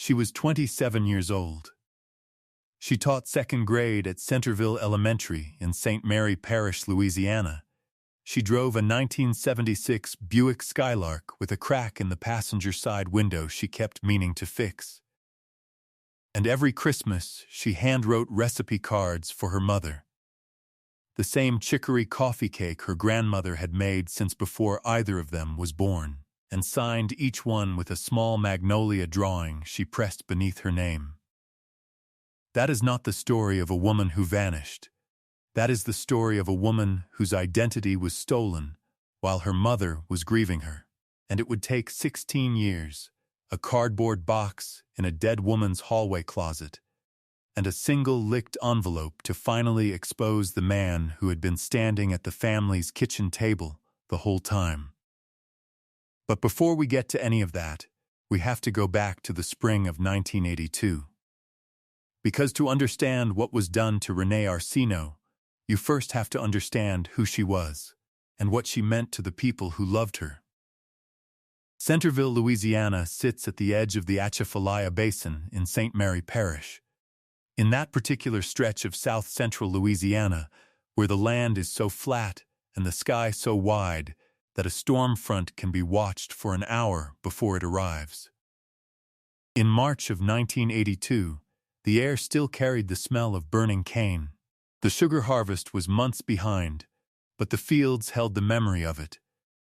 She was 27 years old. She taught second grade at Centerville Elementary in St. Mary Parish, Louisiana. She drove a 1976 Buick Skylark with a crack in the passenger side window she kept meaning to fix. And every Christmas, she hand-wrote recipe cards for her mother. The same chicory coffee cake her grandmother had made since before either of them was born, and signed each one with a small magnolia drawing she pressed beneath her name. That is not the story of a woman who vanished. That is the story of a woman whose identity was stolen while her mother was grieving her. And it would take 16 years, a cardboard box in a dead woman's hallway closet, and a single licked envelope to finally expose the man who had been standing at the family's kitchen table the whole time. But before we get to any of that, we have to go back to the spring of 1982. Because to understand what was done to Renee Arsenault, you first have to understand who she was and what she meant to the people who loved her. Centerville, Louisiana sits at the edge of the Atchafalaya Basin in St. Mary Parish. In that particular stretch of south-central Louisiana, where the land is so flat and the sky so wide that a storm front can be watched for an hour before it arrives. In March of 1982, the air still carried the smell of burning cane. The sugar harvest was months behind, but the fields held the memory of it,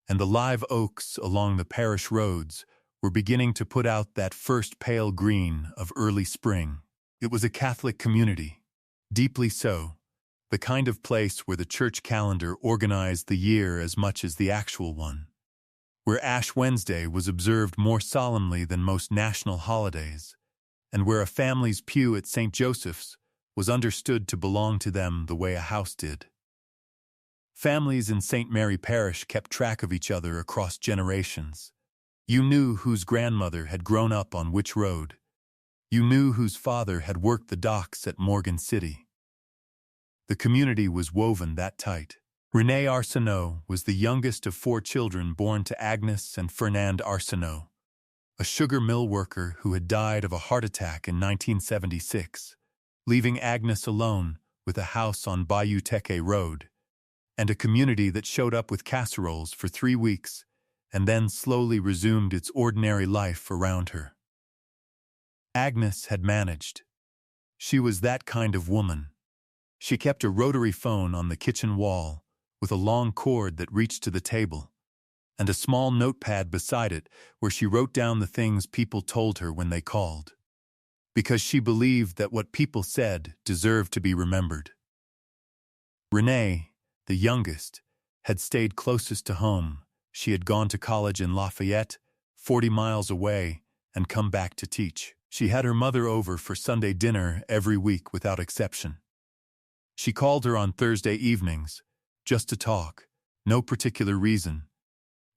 and the live oaks along the parish roads were beginning to put out that first pale green of early spring. It was a Catholic community, deeply so, the kind of place where the church calendar organized the year as much as the actual one, where Ash Wednesday was observed more solemnly than most national holidays, and where a family's pew at St. Joseph's was understood to belong to them the way a house did. Families in St. Mary Parish kept track of each other across generations. You knew whose grandmother had grown up on which road. You knew whose father had worked the docks at Morgan City. The community was woven that tight. Renee Arsenault was the youngest of 4 children born to Agnes and Fernand Arsenault, a sugar mill worker who had died of a heart attack in 1976, leaving Agnes alone with a house on Bayou Teque Road, and a community that showed up with casseroles for 3 weeks and then slowly resumed its ordinary life around her. Agnes had managed. She was that kind of woman. She kept a rotary phone on the kitchen wall with a long cord that reached to the table, and a small notepad beside it where she wrote down the things people told her when they called, because she believed that what people said deserved to be remembered. Renee, the youngest, had stayed closest to home. She had gone to college in Lafayette, 40 miles away, and come back to teach. She had her mother over for Sunday dinner every week without exception. She called her on Thursday evenings, just to talk, no particular reason,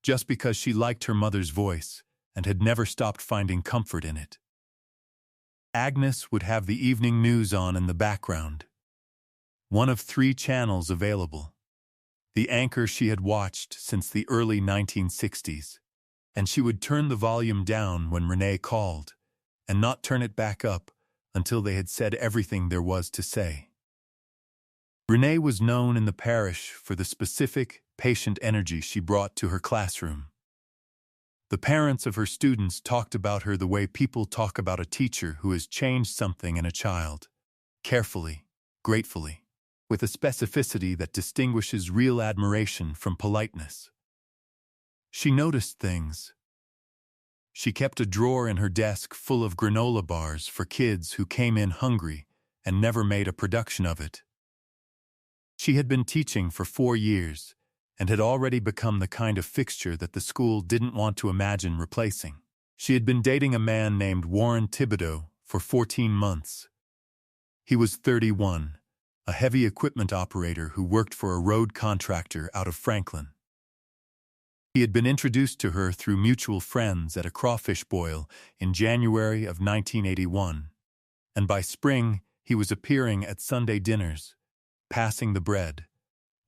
just because she liked her mother's voice and had never stopped finding comfort in it. Agnes would have the evening news on in the background, one of 3 channels available, the anchor she had watched since the early 1960s, and she would turn the volume down when Renee called, and not turn it back up until they had said everything there was to say. Renee was known in the parish for the specific, patient energy she brought to her classroom. The parents of her students talked about her the way people talk about a teacher who has changed something in a child, carefully, gratefully, with a specificity that distinguishes real admiration from politeness. She noticed things. She kept a drawer in her desk full of granola bars for kids who came in hungry and never made a production of it. She had been teaching for 4 years and had already become the kind of fixture that the school didn't want to imagine replacing. She had been dating a man named Warren Thibodeau for 14 months. He was 31, a heavy equipment operator who worked for a road contractor out of Franklin. He had been introduced to her through mutual friends at a crawfish boil in January of 1981, and by spring he was appearing at Sunday dinners, passing the bread,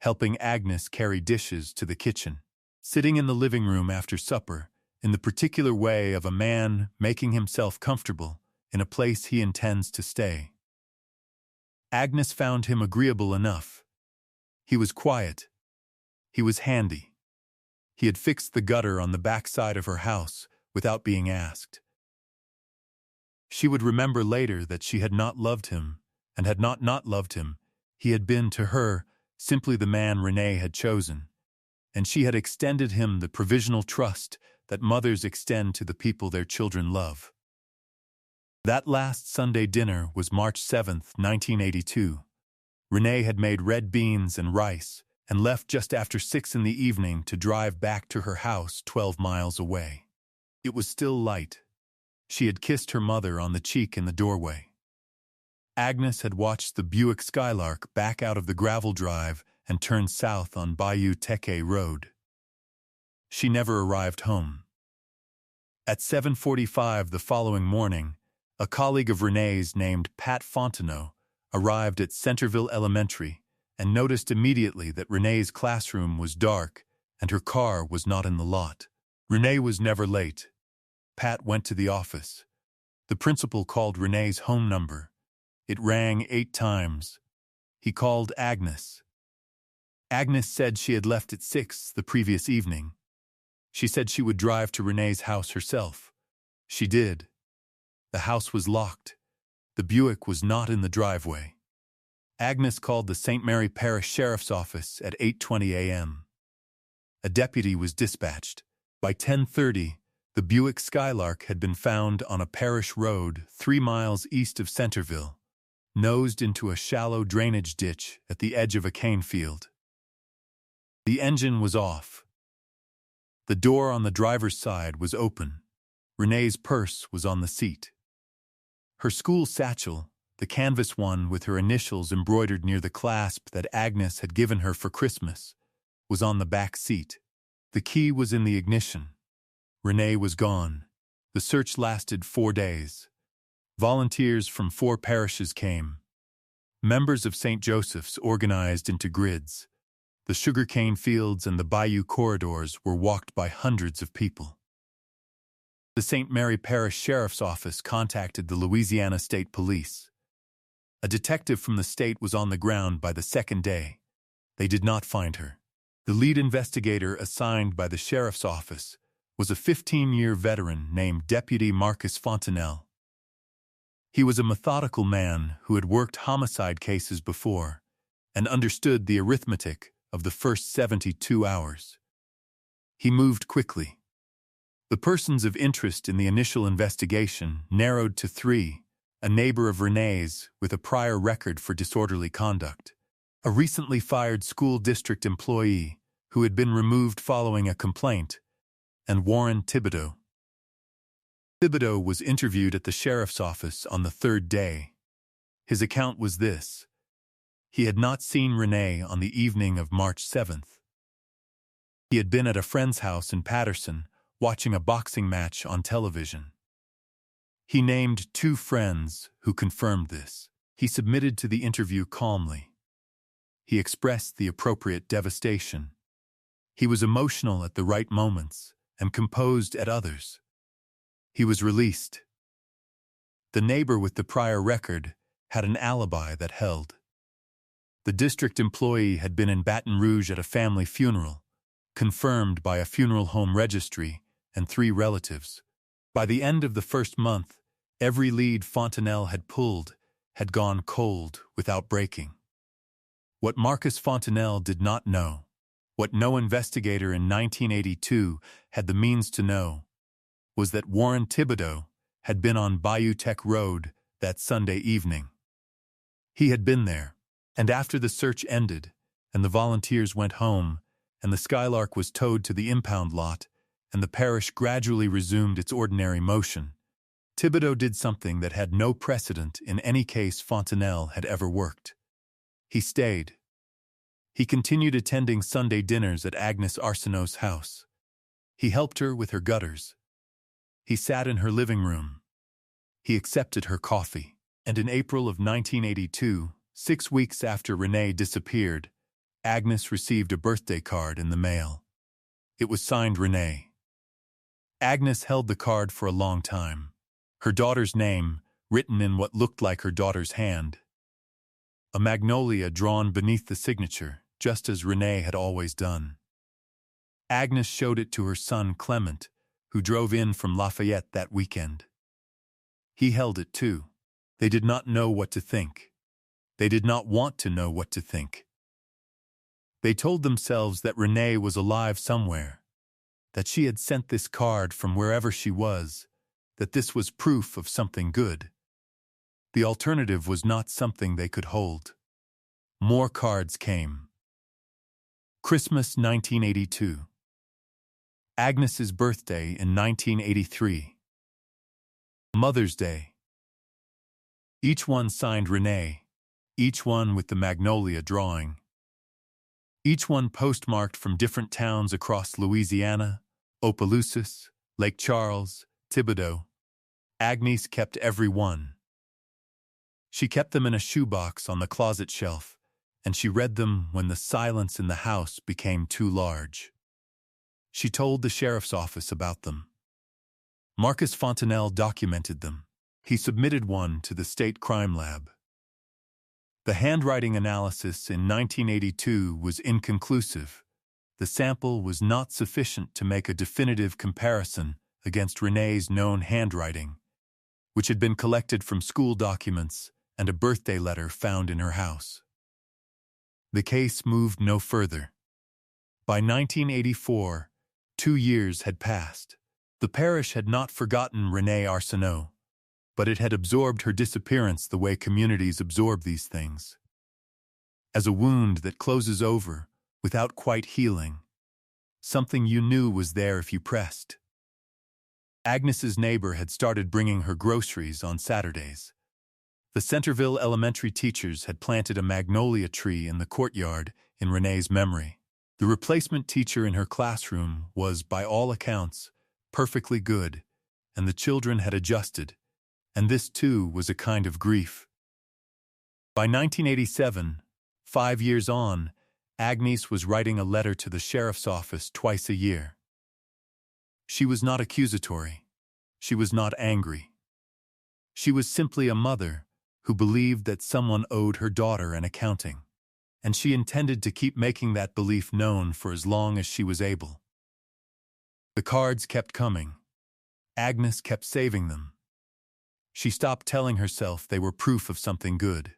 helping Agnes carry dishes to the kitchen, sitting in the living room after supper, in the particular way of a man making himself comfortable in a place he intends to stay. Agnes found him agreeable enough. He was quiet. He was handy. He had fixed the gutter on the back side of her house without being asked. She would remember later that she had not loved him, and had not loved him. He had been, to her, simply the man Renee had chosen, and she had extended him the provisional trust that mothers extend to the people their children love. That last Sunday dinner was March 7th, 1982. Renee had made red beans and rice and left just after 6 in the evening to drive back to her house 12 miles away. It was still light. She had kissed her mother on the cheek in the doorway. Agnes had watched the Buick Skylark back out of the gravel drive and turn south on Bayou Teque Road. She never arrived home. At 7:45 the following morning, a colleague of Renee's named Pat Fontenot arrived at Centerville Elementary and noticed immediately that Renee's classroom was dark and her car was not in the lot. Renee was never late. Pat went to the office. The principal called Renee's home number. It rang 8 times. He called Agnes. Agnes said she had left at 6 the previous evening. She said she would drive to Renee's house herself. She did. The house was locked. The Buick was not in the driveway. Agnes called the St. Mary Parish Sheriff's Office at 8:20 a.m. A deputy was dispatched. By 10:30, the Buick Skylark had been found on a parish road 3 miles east of Centerville, nosed into a shallow drainage ditch at the edge of a cane field. The engine was off. The door on the driver's side was open. Renee's purse was on the seat. Her school satchel, the canvas one with her initials embroidered near the clasp that Agnes had given her for Christmas, was on the back seat. The key was in the ignition. Renee was gone. The search lasted 4 days. Volunteers from 4 parishes came. Members of St. Joseph's organized into grids. The sugarcane fields and the bayou corridors were walked by hundreds of people. The St. Mary Parish Sheriff's Office contacted the Louisiana State Police. A detective from the state was on the ground by the 2nd day. They did not find her. The lead investigator assigned by the Sheriff's Office was a 15-year veteran named Deputy Marcus Fontenelle. He was a methodical man who had worked homicide cases before and understood the arithmetic of the first 72 hours. He moved quickly. The persons of interest in the initial investigation narrowed to 3, a neighbor of Renee's with a prior record for disorderly conduct, a recently fired school district employee who had been removed following a complaint, and Warren Thibodeau. Thibodeau was interviewed at the sheriff's office on the 3rd day. His account was this: he had not seen Renee on the evening of March 7th. He had been at a friend's house in Patterson watching a boxing match on television. He named 2 friends who confirmed this. He submitted to the interview calmly. He expressed the appropriate devastation. He was emotional at the right moments and composed at others. He was released. The neighbor with the prior record had an alibi that held. The district employee had been in Baton Rouge at a family funeral, confirmed by a funeral home registry and 3 relatives. By the end of the first month, every lead Fontenelle had pulled had gone cold without breaking. What Marcus Fontenelle did not know, what no investigator in 1982 had the means to know, was that Warren Thibodeau had been on Bayou Teque Road that Sunday evening. He had been there, and after the search ended and the volunteers went home and the Skylark was towed to the impound lot and the parish gradually resumed its ordinary motion, Thibodeau did something that had no precedent in any case Fontenelle had ever worked. He stayed. He continued attending Sunday dinners at Agnes Arsenault's house. He helped her with her gutters. He sat in her living room. He accepted her coffee. And in April of 1982, 6 weeks after Renee disappeared, Agnes received a birthday card in the mail. It was signed Renee. Agnes held the card for a long time. Her daughter's name, written in what looked like her daughter's hand. A magnolia drawn beneath the signature, just as Renee had always done. Agnes showed it to her son Clement, who drove in from Lafayette that weekend. He held it too. They did not know what to think. They did not want to know what to think. They told themselves that Renee was alive somewhere, that she had sent this card from wherever she was, that this was proof of something good. The alternative was not something they could hold. More cards came. Christmas 1982. Agnes's birthday in 1983. Mother's Day. Each one signed Renee, each one with the magnolia drawing. Each one postmarked from different towns across Louisiana, Opelousas, Lake Charles, Thibodaux. Agnes kept every one. She kept them in a shoebox on the closet shelf, and she read them when the silence in the house became too large. She told the sheriff's office about them. Marcus Fontenelle documented them. He submitted one to the state crime lab. The handwriting analysis in 1982 was inconclusive. The sample was not sufficient to make a definitive comparison against Renee's known handwriting, which had been collected from school documents and a birthday letter found in her house. The case moved no further. By 1984, 2 years had passed. The parish had not forgotten Renee Arsenault, but it had absorbed her disappearance the way communities absorb these things. As a wound that closes over without quite healing, something you knew was there if you pressed. Agnes's neighbor had started bringing her groceries on Saturdays. The Centerville elementary teachers had planted a magnolia tree in the courtyard in Renee's memory. The replacement teacher in her classroom was, by all accounts, perfectly good, and the children had adjusted, and this too was a kind of grief. By 1987, 5 years on, Agnes was writing a letter to the sheriff's office twice a year. She was not accusatory. She was not angry. She was simply a mother who believed that someone owed her daughter an accounting, and she intended to keep making that belief known for as long as she was able. The cards kept coming. Agnes kept saving them. She stopped telling herself they were proof of something good.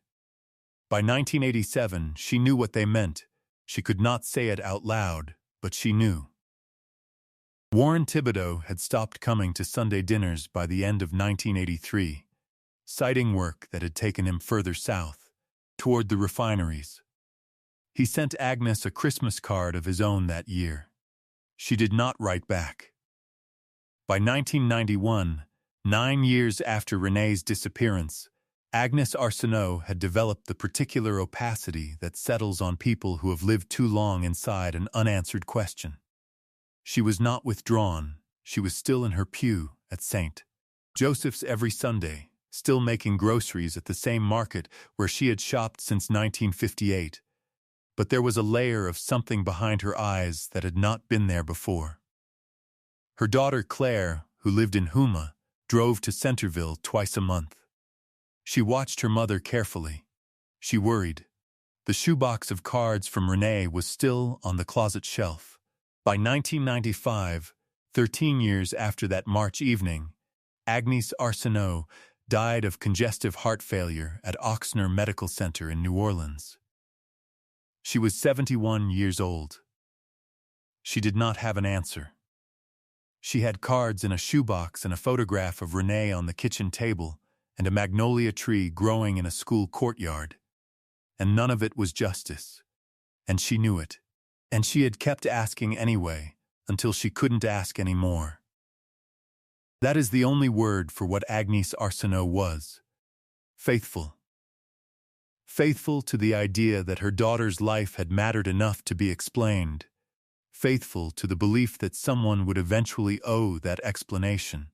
By 1987, she knew what they meant. She could not say it out loud, but she knew. Warren Thibodeau had stopped coming to Sunday dinners by the end of 1983, citing work that had taken him further south, toward the refineries. He sent Agnes a Christmas card of his own that year. She did not write back. By 1991, 9 years after Renee's disappearance, Agnes Arsenault had developed the particular opacity that settles on people who have lived too long inside an unanswered question. She was not withdrawn. She was still in her pew at St. Joseph's every Sunday, still making groceries at the same market where she had shopped since 1958. But there was a layer of something behind her eyes that had not been there before. Her daughter Claire, who lived in Houma, drove to Centerville twice a month. She watched her mother carefully. She worried. The shoebox of cards from Renee was still on the closet shelf. By 1995, 13 years after that March evening, Agnes Arsenault died of congestive heart failure at Ochsner Medical Center in New Orleans. She was 71 years old. She did not have an answer. She had cards in a shoebox and a photograph of Renee on the kitchen table and a magnolia tree growing in a school courtyard. And none of it was justice. And she knew it. And she had kept asking anyway, until she couldn't ask any more. That is the only word for what Agnes Arsenault was. Faithful. Faithful to the idea that her daughter's life had mattered enough to be explained. Faithful to the belief that someone would eventually owe that explanation.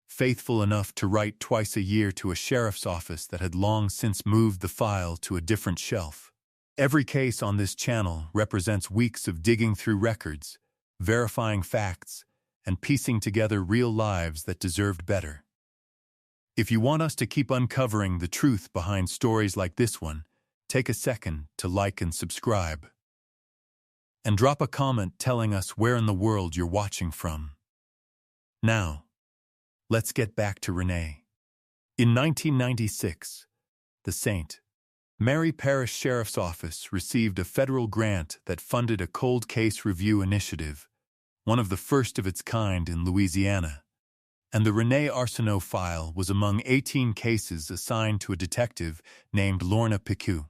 Faithful enough to write twice a year to a sheriff's office that had long since moved the file to a different shelf. Every case on this channel represents weeks of digging through records, verifying facts, and piecing together real lives that deserved better. If you want us to keep uncovering the truth behind stories like this one, take a second to like and subscribe. And drop a comment telling us where in the world you're watching from. Now, let's get back to Renee. In 1996, the St. Mary Parish Sheriff's Office received a federal grant that funded a cold case review initiative, one of the first of its kind in Louisiana. And the Renee Arsenault file was among 18 cases assigned to a detective named Lorna Picou.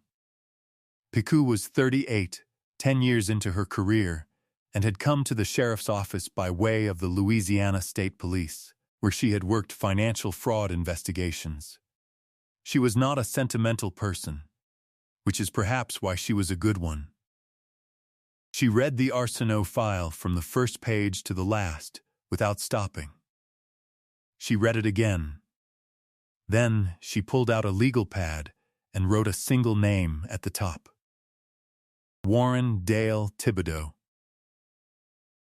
Picou was 38, 10 years into her career, and had come to the sheriff's office by way of the Louisiana State Police, where she had worked financial fraud investigations. She was not a sentimental person, which is perhaps why she was a good one. She read the Arsenault file from the first page to the last without stopping. She read it again. Then she pulled out a legal pad and wrote a single name at the top. Warren Dale Thibodeau.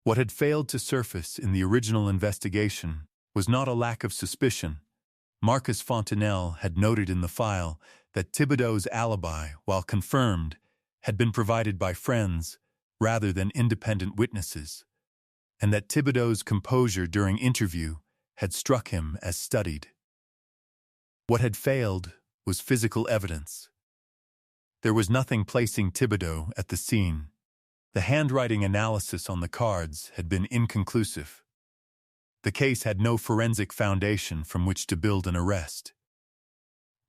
What had failed to surface in the original investigation was not a lack of suspicion. Marcus Fontenelle had noted in the file that Thibodeau's alibi, while confirmed, had been provided by friends rather than independent witnesses, and that Thibodeau's composure during interview had struck him as studied. What had failed was physical evidence. There was nothing placing Thibodeau at the scene. The handwriting analysis on the cards had been inconclusive. The case had no forensic foundation from which to build an arrest.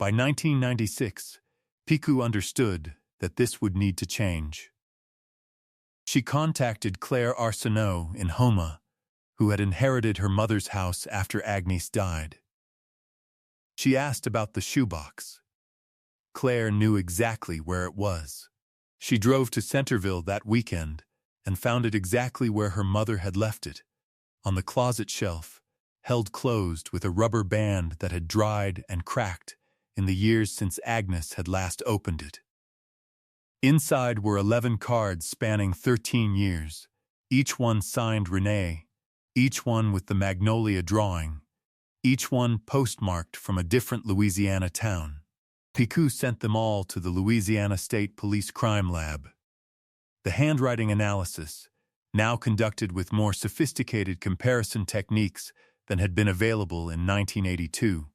By 1996, Picou understood that this would need to change. She contacted Claire Arsenault in Houma, who had inherited her mother's house after Agnes died. She asked about the shoebox. Claire knew exactly where it was. She drove to Centerville that weekend and found it exactly where her mother had left it, on the closet shelf, held closed with a rubber band that had dried and cracked in the years since Agnes had last opened it. Inside were 11 cards spanning 13 years, each one signed Renee, each one with the magnolia drawing, each one postmarked from a different Louisiana town. Picou sent them all to the Louisiana State Police Crime Lab. The handwriting analysis, now conducted with more sophisticated comparison techniques than had been available in 1982,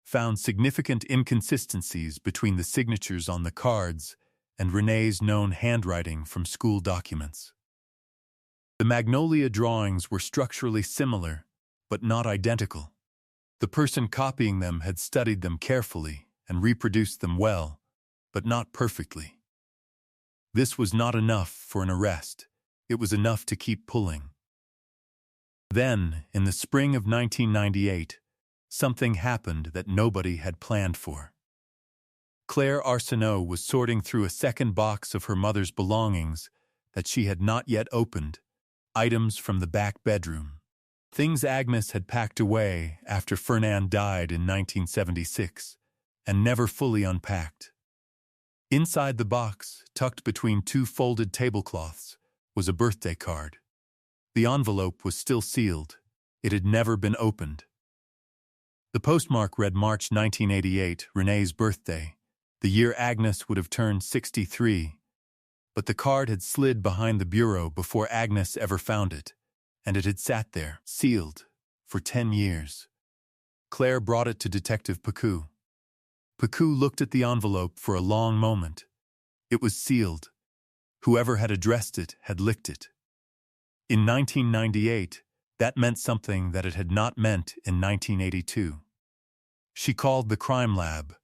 found significant inconsistencies between the signatures on the cards and Renee's known handwriting from school documents. The magnolia drawings were structurally similar, but not identical. The person copying them had studied them carefully and reproduced them well, but not perfectly. This was not enough for an arrest. It was enough to keep pulling. Then, in the spring of 1998, something happened that nobody had planned for. Claire Arsenault was sorting through a second box of her mother's belongings that she had not yet opened, items from the back bedroom. Things Agnes had packed away after Fernand died in 1976 and never fully unpacked. Inside the box, tucked between two folded tablecloths, was a birthday card. The envelope was still sealed. It had never been opened. The postmark read March 1988, Renee's birthday, the year Agnes would have turned 63. But the card had slid behind the bureau before Agnes ever found it, and it had sat there, sealed, for 10 years. Claire brought it to Detective Picou. Picou looked at the envelope for a long moment. It was sealed. Whoever had addressed it had licked it. In 1998, that meant something that it had not meant in 1982. She called the crime lab.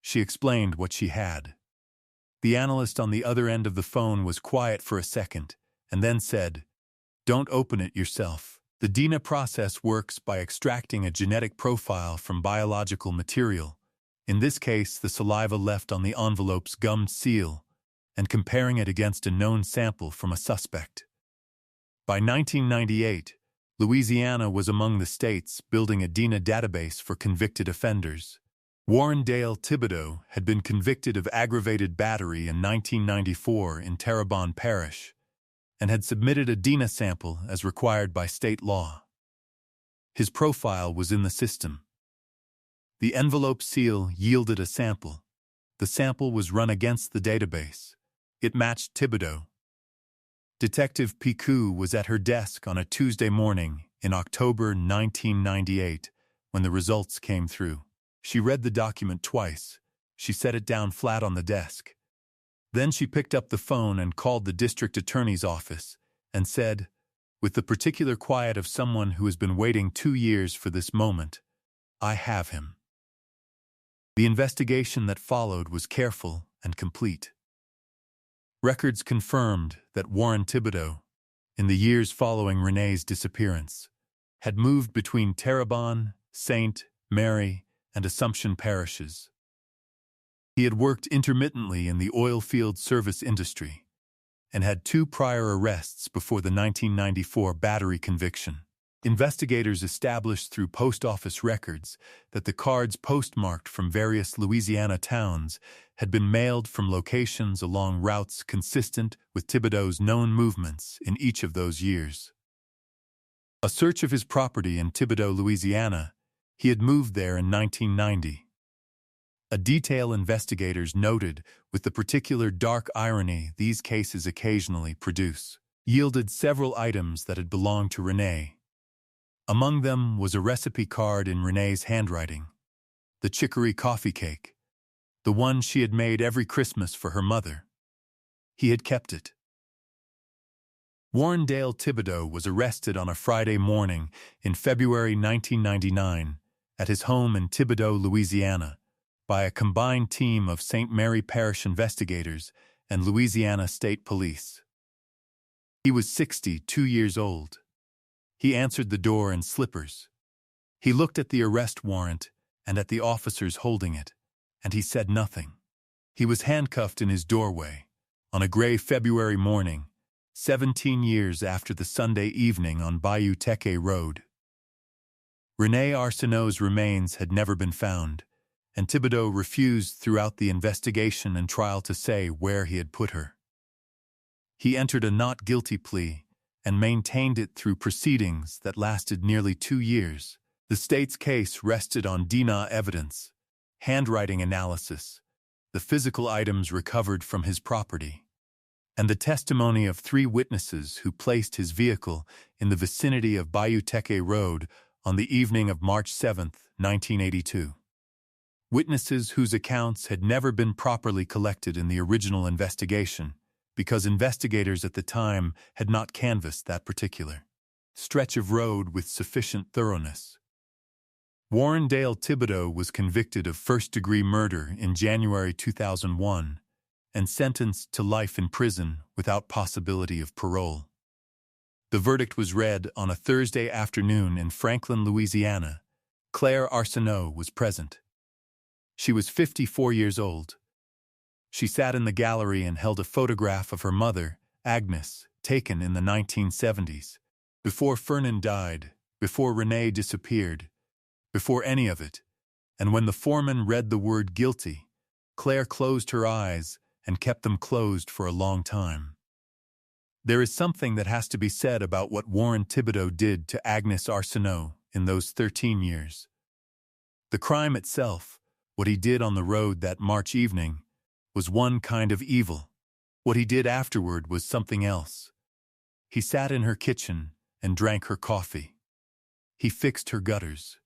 She explained what she had. The analyst on the other end of the phone was quiet for a second, and then said, "Don't open it yourself. The DNA process works by extracting a genetic profile from biological material, in this case the saliva left on the envelope's gummed seal, and comparing it against a known sample from a suspect." By 1998, Louisiana was among the states building a DNA database for convicted offenders. Warren Dale Thibodeau had been convicted of aggravated battery in 1994 in Terrebonne Parish, and had submitted a DNA sample as required by state law. His profile was in the system. The envelope seal yielded a sample. The sample was run against the database. It matched Thibodeau. Detective Picou was at her desk on a Tuesday morning in October 1998 when the results came through. She read the document twice. She set it down flat on the desk. Then she picked up the phone and called the district attorney's office and said, with the particular quiet of someone who has been waiting 2 years for this moment, "I have him." The investigation that followed was careful and complete. Records confirmed that Warren Thibodeau, in the years following Renée's disappearance, had moved between Terrebonne, Saint Mary, and Assumption parishes. He had worked intermittently in the oil field service industry and had 2 prior arrests before the 1994 battery conviction. Investigators established through post office records that the cards postmarked from various Louisiana towns had been mailed from locations along routes consistent with Thibodeau's known movements in each of those years. A search of his property in Thibodaux, Louisiana, he had moved there in 1990. A detail investigators noted with the particular dark irony these cases occasionally produce, yielded several items that had belonged to René. Among them was a recipe card in Renée's handwriting, the chicory coffee cake, the one she had made every Christmas for her mother. He had kept it. Warren Dale Thibodeau was arrested on a Friday morning in February 1999 at his home in Thibodaux, Louisiana, by a combined team of St. Mary Parish investigators and Louisiana State Police. He was 62 years old. He answered the door in slippers. He looked at the arrest warrant and at the officers holding it, and he said nothing. He was handcuffed in his doorway on a gray February morning, 17 years after the Sunday evening on Bayou Teque Road. René Arsenault's remains had never been found, and Thibodeau refused throughout the investigation and trial to say where he had put her. He entered a not guilty plea and maintained it through proceedings that lasted nearly 2 years. The state's case rested on DNA evidence, handwriting analysis, the physical items recovered from his property, and the testimony of 3 witnesses who placed his vehicle in the vicinity of Bayou Teque Road on the evening of March 7, 1982. Witnesses whose accounts had never been properly collected in the original investigation, because investigators at the time had not canvassed that particular stretch of road with sufficient thoroughness. Warren Dale Thibodeau was convicted of first-degree murder in January 2001 and sentenced to life in prison without possibility of parole. The verdict was read on a Thursday afternoon in Franklin, Louisiana. Claire Arsenault was present. She was 54 years old. She sat in the gallery and held a photograph of her mother, Agnes, taken in the 1970s. Before Fernan died, before René disappeared, before any of it, and when the foreman read the word guilty, Claire closed her eyes and kept them closed for a long time. There is something that has to be said about what Warren Thibodeau did to Agnes Arsenault in those 13 years. The crime itself, what he did on the road that March evening, was one kind of evil. What he did afterward was something else. He sat in her kitchen and drank her coffee. He fixed her gutters.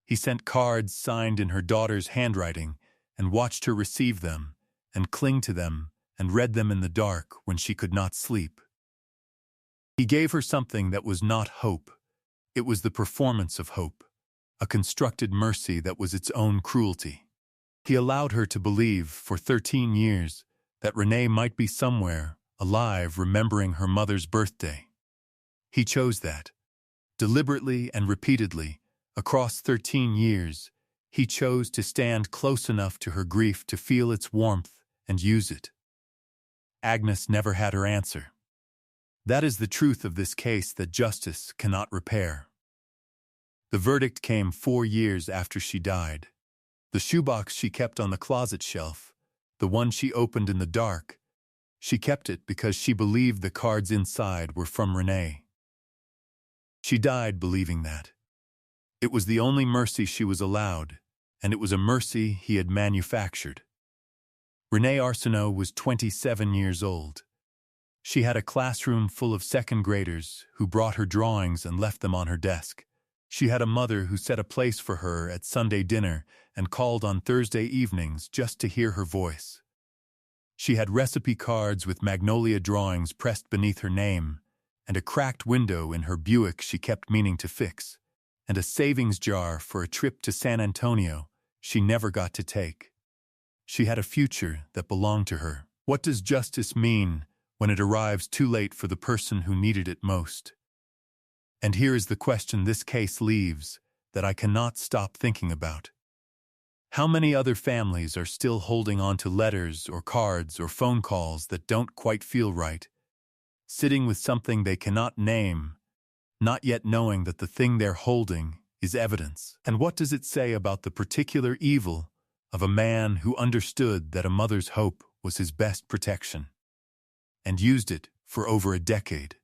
He sent cards signed in her daughter's handwriting and watched her receive them and cling to them and read them in the dark when she could not sleep. He gave her something that was not hope. It was the performance of hope, a constructed mercy that was its own cruelty. He allowed her to believe, for 13 years, that René might be somewhere, alive, remembering her mother's birthday. He chose that. Deliberately and repeatedly, across 13 years, he chose to stand close enough to her grief to feel its warmth and use it. Agnes never had her answer. That is the truth of this case that justice cannot repair. The verdict came 4 years after she died. The shoebox she kept on the closet shelf, the one she opened in the dark, she kept it because she believed the cards inside were from René. She died believing that. It was the only mercy she was allowed, and it was a mercy he had manufactured. Renee Arsenault was 27 years old. She had a classroom full of second graders who brought her drawings and left them on her desk. She had a mother who set a place for her at Sunday dinner and called on Thursday evenings just to hear her voice. She had recipe cards with magnolia drawings pressed beneath her name, and a cracked window in her Buick she kept meaning to fix, and a savings jar for a trip to San Antonio she never got to take. She had a future that belonged to her. What does justice mean when it arrives too late for the person who needed it most? And here is the question this case leaves that I cannot stop thinking about. How many other families are still holding on to letters or cards or phone calls that don't quite feel right, sitting with something they cannot name, not yet knowing that the thing they're holding is evidence? And what does it say about the particular evil of a man who understood that a mother's hope was his best protection, and used it for over a decade?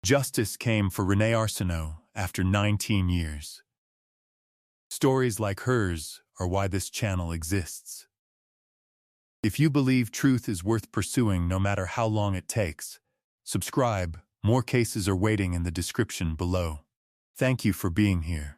Justice came for Renee Arsenault after 19 years. Stories like hers are why this channel exists. If you believe truth is worth pursuing no matter how long it takes, subscribe. More cases are waiting in the description below. Thank you for being here.